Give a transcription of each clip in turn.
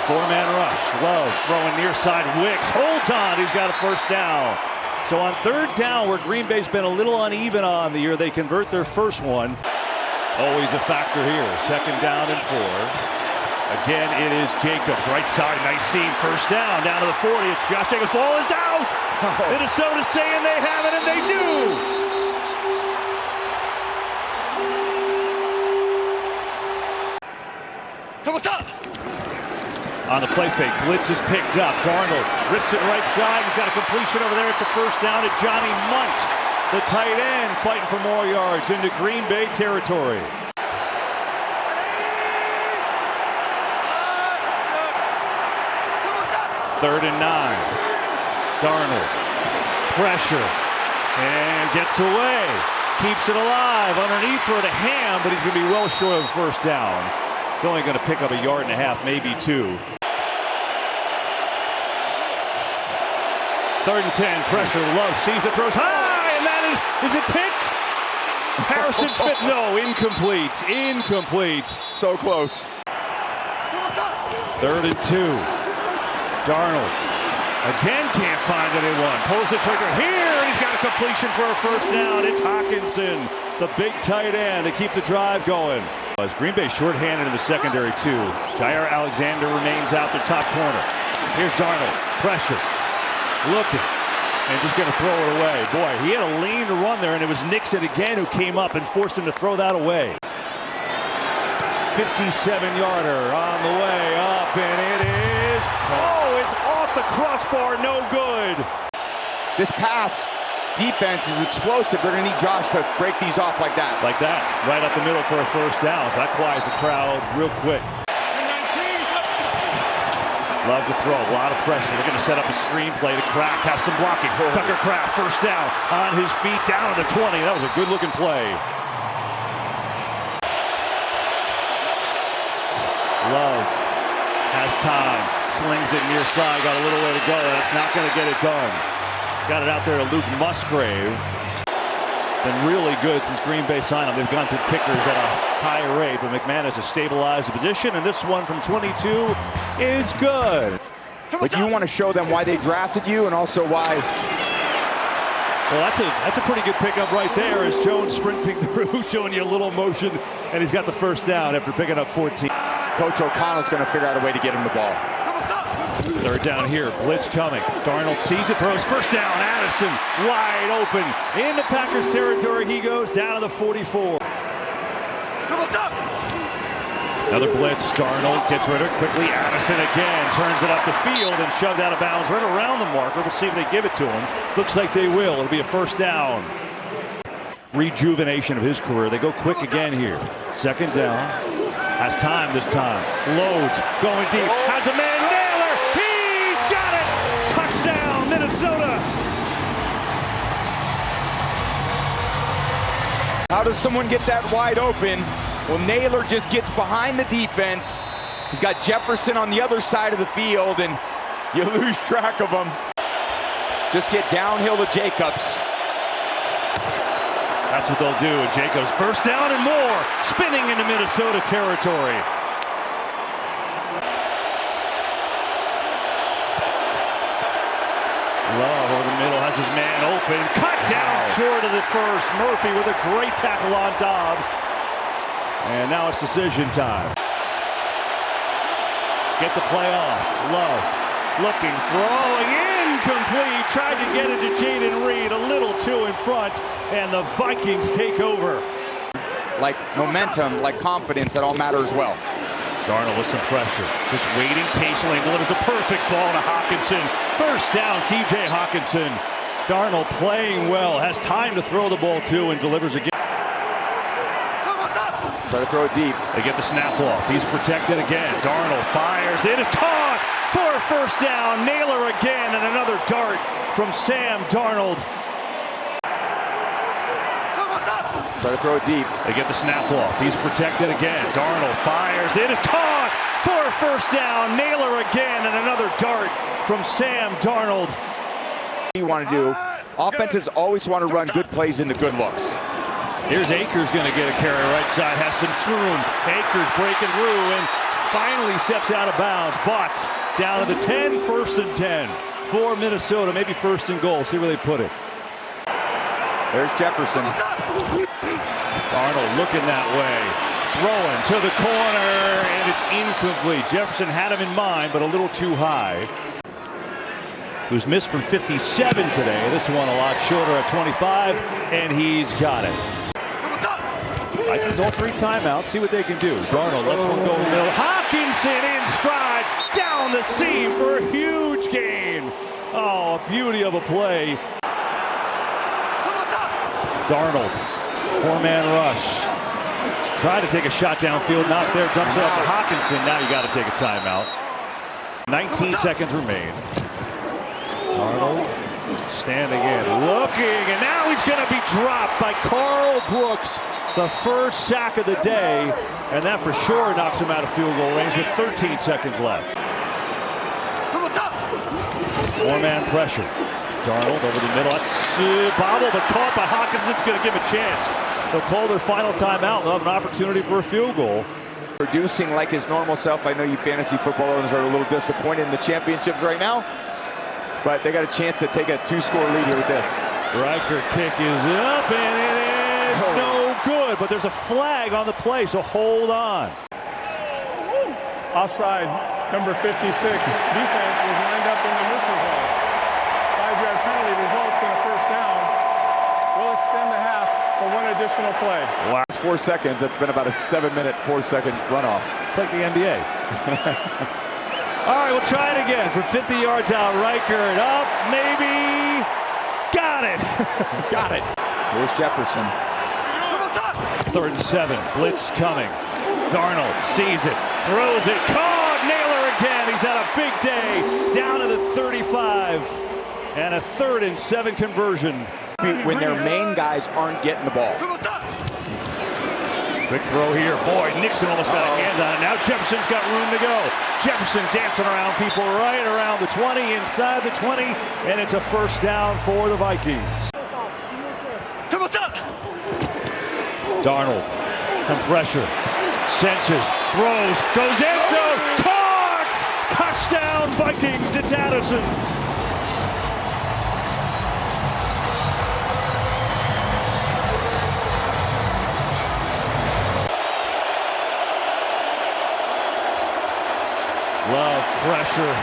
Four-man rush. Love throwing near side. Wicks holds on. He's got a first down. So on third down, where Green Bay's been a little uneven on the year, they convert their first one. Always a factor here. Second down and 4. Again, it is Jacobs. Right side, nice seam. First down to the 40. It's Josh Jacobs. Ball is out. Minnesota's saying they have it, and they do. So what's up? On the play fake, blitz is picked up. Darnold rips it right side. He's got a completion over there. It's a first down to Johnny Munt, the tight end, fighting for more yards into Green Bay territory. Third and 9. Darnold, pressure, and gets away. Keeps it alive underneath for the Ham, but he's going to be well short of first down. He's only going to pick up 1.5 yards, maybe 2. Third and 10, pressure. Love sees it, throws high, and that is it picked? Harrison Smith, no, incomplete. Incomplete. So close. Third and 2. Darnold again can't find anyone. Pulls the trigger here, and he's got a completion for a first down. It's Hawkinson, the big tight end, to keep the drive going. As Green Bay shorthanded in the secondary too. Jair Alexander remains out the top corner. Here's Darnold, pressure, looking, and just going to throw it away. Boy, he had a lane to run there, and it was Nixon again who came up and forced him to throw that away. 57-yarder on the way up, and it is, oh, it's off the crossbar, no good. This pass defense is explosive. They're going to need Josh to break these off like that. Like that, right up the middle for a first down. So that quiets the crowd real quick. Love to throw, a lot of pressure. They're going to set up a screenplay to Kraft, have some blocking. Tucker Kraft, first down, on his feet, down to the 20. That was a good-looking play. Love has time, slings it near side, got a little way to go. That's not going to get it done. Got it out there to Luke Musgrave. Been really good since Green Bay signed him. They've gone through kickers at a high rate, but McManus has stabilized the position, and this one from 22 is good. But you want to show them why they drafted you, and also why. Well, that's a pretty good pickup right there, as Jones sprinting through, showing you a little motion, and he's got the first down after picking up 14. Coach O'Connell's going to figure out a way to get him the ball. Third down here, blitz coming. Darnold sees it, throws first down. Addison wide open into Packers territory. He goes down to the 44. Another blitz. Darnold gets rid of it quickly. Addison again turns it up the field and shoved out of bounds right around the marker. We'll see if they give it to him. Looks like they will. It'll be a first down. Rejuvenation of his career. They go quick again here. Second down. Has time this time. Loads going deep. Has a man. Naylor. He's got it. Touchdown, Minnesota. How does someone get that wide open? Well, Naylor just gets behind the defense. He's got Jefferson on the other side of the field, and you lose track of him. Just get downhill to Jacobs. That's what they'll do. And Jacobs first down and more, spinning into Minnesota territory. Love over the middle, has his man open. Cut down short of the first. Murphy with a great tackle on Dobbs. And now it's decision time. Get the play off. Love looking, throwing, incomplete. Tried to get it to Jaden Reed, a little too in front, and the Vikings take over. Like momentum, like confidence, that all matters well. Darnold with some pressure, just waiting patiently, delivers a perfect ball to Hawkinson. First down, TJ Hawkinson. Darnold playing well, has time to throw the ball too, and delivers again. Try to throw it deep. They get the snap off. He's protected again. Darnold fires. It is caught for a first down. Naylor again, and another dart from Sam Darnold. Try to throw it deep. They get the snap off. He's protected again. Darnold fires. It is caught for a first down. Naylor again, and another dart from Sam Darnold. You want to do. Offenses always want to run good plays into good looks. Here's Akers going to get a carry right side. Has some room. Akers breaking through, and finally steps out of bounds, but down to the 10, 1st and 10 for Minnesota, maybe 1st and goal. See where they put it. There's Jefferson. Arnold looking that way, throwing to the corner, and it's incomplete. Jefferson had him in mind, but a little too high. Who's missed from 57 today. This one a lot shorter at 25, and he's got it. Vikings all 3 timeouts. See what they can do. Darnold lets one go middle. Hawkinson in stride, down the seam for a huge gain. Oh, a beauty of a play. Darnold, 4-man rush. Tried to take a shot downfield, not there. Jumps it up to Hawkinson. Now you got to take a timeout. 19 seconds remain. Arnold standing in, looking, and now he's going to be dropped by Carl Brooks. The first sack of the day, and that for sure knocks him out of field goal range with 13 seconds left. 4-man pressure. Darnold over the middle. That's bobbled, but caught by Hawkinson's going to give a chance. They'll call their final timeout. They'll have an opportunity for a field goal. Producing like his normal self. I know you fantasy football owners are a little disappointed in the championships right now, but they got a chance to take a 2-score lead here with this. Riker kick is up, and it is no good, but there's a flag on the play, so hold on. Offside, number 56. Defense was lined up in the neutral zone. 5-yard penalty results in a first down. We'll extend the half for 1 additional play. Wow. 4 seconds. That's been about a 7-minute, 4-second runoff. It's like the NBA. All right, we'll try it again from 50 yards out. Riker and up, maybe. Got it. Got it. Here's Jefferson. 3rd and 7. Blitz coming. Darnold sees it, throws it, caught. Naylor again. He's had a big day. Down to the 35. And a 3rd and 7 conversion. When their main guys aren't getting the ball. Quick throw here. Boy, Nixon almost got a hand on it. Now Jefferson's got room to go. Jefferson dancing around people right around the 20, inside the 20, and it's a first down for the Vikings. Darnold, some pressure, senses, throws, goes end zone, caught! Touchdown Vikings, it's Addison. Love pressure,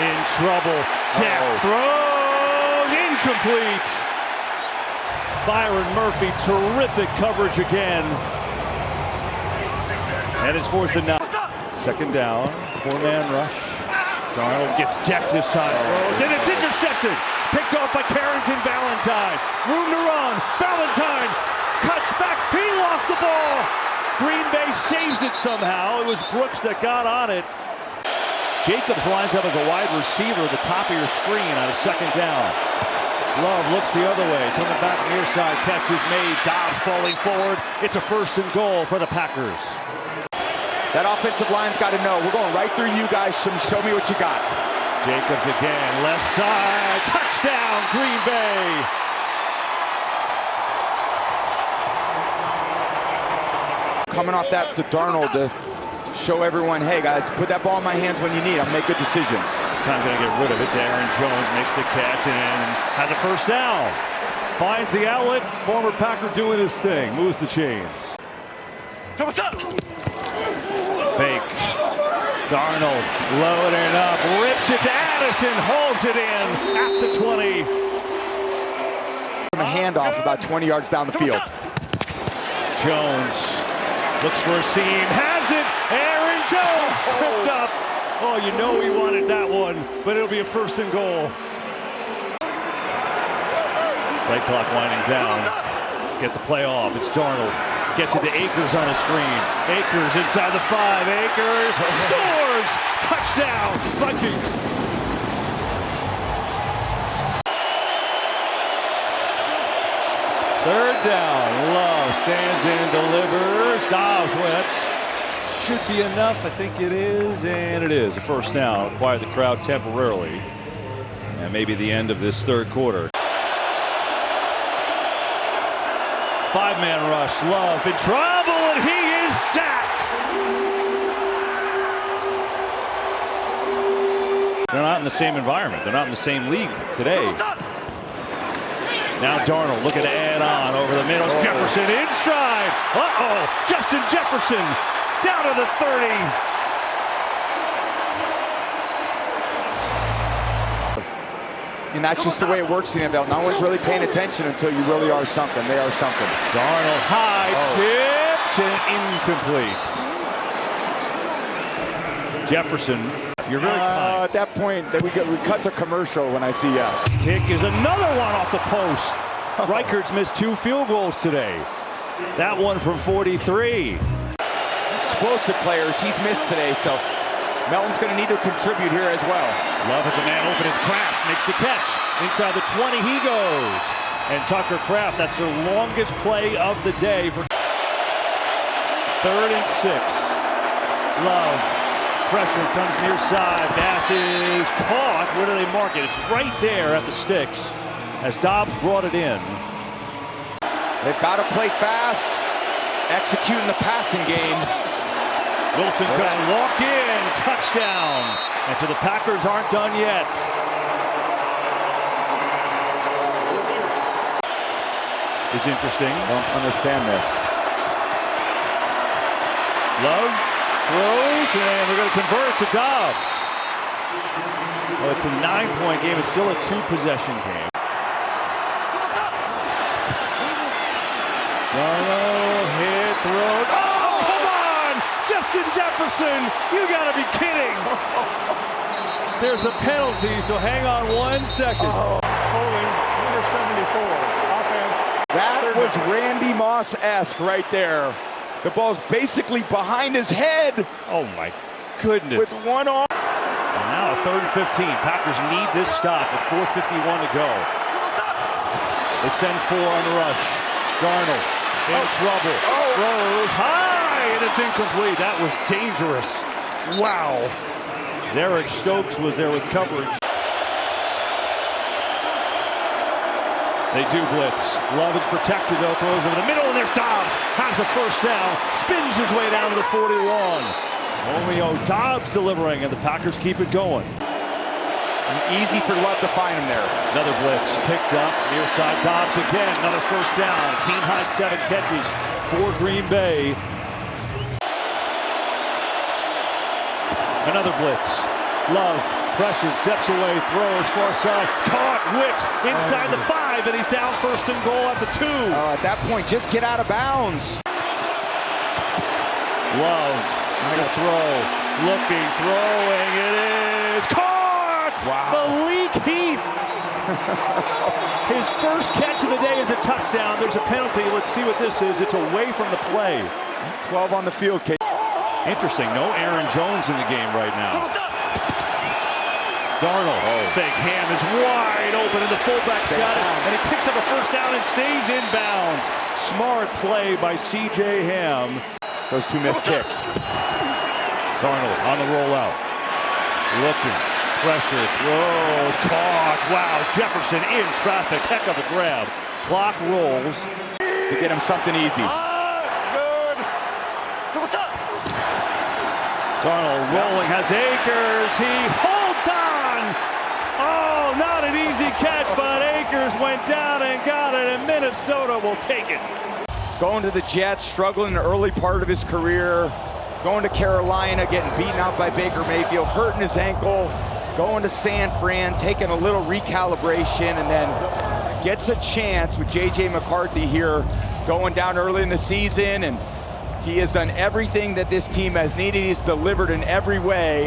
in trouble, Jack throws, incomplete. Byron Murphy, terrific coverage again. And it's 4th and 9. 2nd down, 4-man rush. Darnold gets decked this time, throws, and it's intercepted. Picked off by Carrington Valentine. Room to run, Valentine cuts back, he lost the ball. Green Bay saves it somehow. It was Brooks that got on it. Jacobs lines up as a wide receiver at the top of your screen on a 2nd down. Love looks the other way, coming back near side, catch is made, Dobbs falling forward. It's a 1st and goal for the Packers. That offensive line's got to know, we're going right through you guys, so show me what you got. Jacobs again, left side, touchdown, Green Bay. Coming off that to Darnold to show everyone, hey guys, put that ball in my hands when you need. I'll make good decisions. This time going to get rid of it. Aaron Jones makes the catch and has a first down. Finds the outlet. Former Packer doing his thing. Moves the chains. Fake. Darnold loading up. Rips it to Addison. Holds it in at the 20. A handoff about 20 yards down the field. Jones looks for a seam. Has it. Aaron Jones tripped up. Oh, you know he wanted that one, but it'll be a 1st and goal. Play clock winding down. Get the play off. It's Darnold. Gets it to Akers on a screen. Akers inside the 5. Akers scores! Touchdown, Vikings. Third down. Love stands in, delivers. Dobbs wins. Should be enough. I think it is, and it is. A first down. Quiet the crowd temporarily. And maybe the end of this 3rd quarter. 5-man rush. Love in trouble, and he is sacked. They're not in the same environment. They're not in the same league today. Now Darnold looking to add on over the middle. Jefferson in stride. Uh-oh. Justin Jefferson down to the 30. And that's just the way it works in the NFL. No one's really paying attention until you really are something. They are something. Darnold high, tipped and incomplete. Jefferson, you're very kind. At that point, we cut to commercial when I see yes. Kick is another one off the post. Reichert's missed 2 field goals today. That one from 43. Explosive players he's missed today, so Melton's going to need to contribute here as well. Love has a man open. His Kraft makes the catch. Inside the 20 he goes. And Tucker Kraft, that's their longest play of the day. For 3rd and 6. Love. Pressure comes near side. Pass is caught. Where do they mark it? It's right there at the sticks as Dobbs brought it in. They've got to play fast, executing the passing game. Wilson's going to walk in. Touchdown. And so the Packers aren't done yet. Is interesting. Don't understand this. Love throws, and they're going to convert to Dobbs. Well, it's a 9-point game. It's still a 2-possession game. Darnold hit, throw. Oh, come on! Justin Jefferson! You got to be kidding! There's a penalty, so hang on 1 second. Holding number 74. Offense. That was Randy Moss-esque right there. The ball's basically behind his head. Oh my goodness. With one arm. And now a 3rd and 15. Packers need this stop with 4:51 to go. They send 4 on the rush. Darnold in trouble. Throws high, and it's incomplete. That was dangerous. Wow. Derek Stokes was there with coverage. They do blitz. Love is protected, though. Throws over the middle, and there's Dobbs. Has a first down. Spins his way down to the 41. Romeo Dobbs delivering, and the Packers keep it going. Easy for Love to find him there. Another blitz picked up. Near side Dobbs again. Another first down. Team high 7 catches for Green Bay. Another blitz. Love pressured, steps away, throws far side. Caught, whipped inside the 5, and he's down 1st and goal at the 2. At that point, just get out of bounds. Love to throw, looking, throwing. It is caught. Wow. Malik Heath. His first catch of the day is a touchdown. There's a penalty. Let's see what this is. It's away from the play. 12 on the field, Kate. Interesting. No Aaron Jones in the game right now. Darnold, fake hand is wide open, and the fullback's got it, and he picks up a first down and stays in bounds. Smart play by C.J. Ham. Those 2 missed kicks. Darnold on the rollout. Looking, pressure, throws, caught. Wow, Jefferson in traffic. Heck of a grab. Clock rolls. To get him something easy. Good. Darnold rolling, has Akers. He holds on. Oh, not an easy catch, but Akers went down and got it, and Minnesota will take it. Going to the Jets, struggling in the early part of his career. Going to Carolina, getting beaten out by Baker Mayfield, hurting his ankle. Going to San Fran, taking a little recalibration, and then gets a chance with J.J. McCarthy here, going down early in the season, and he has done everything that this team has needed. He's delivered in every way.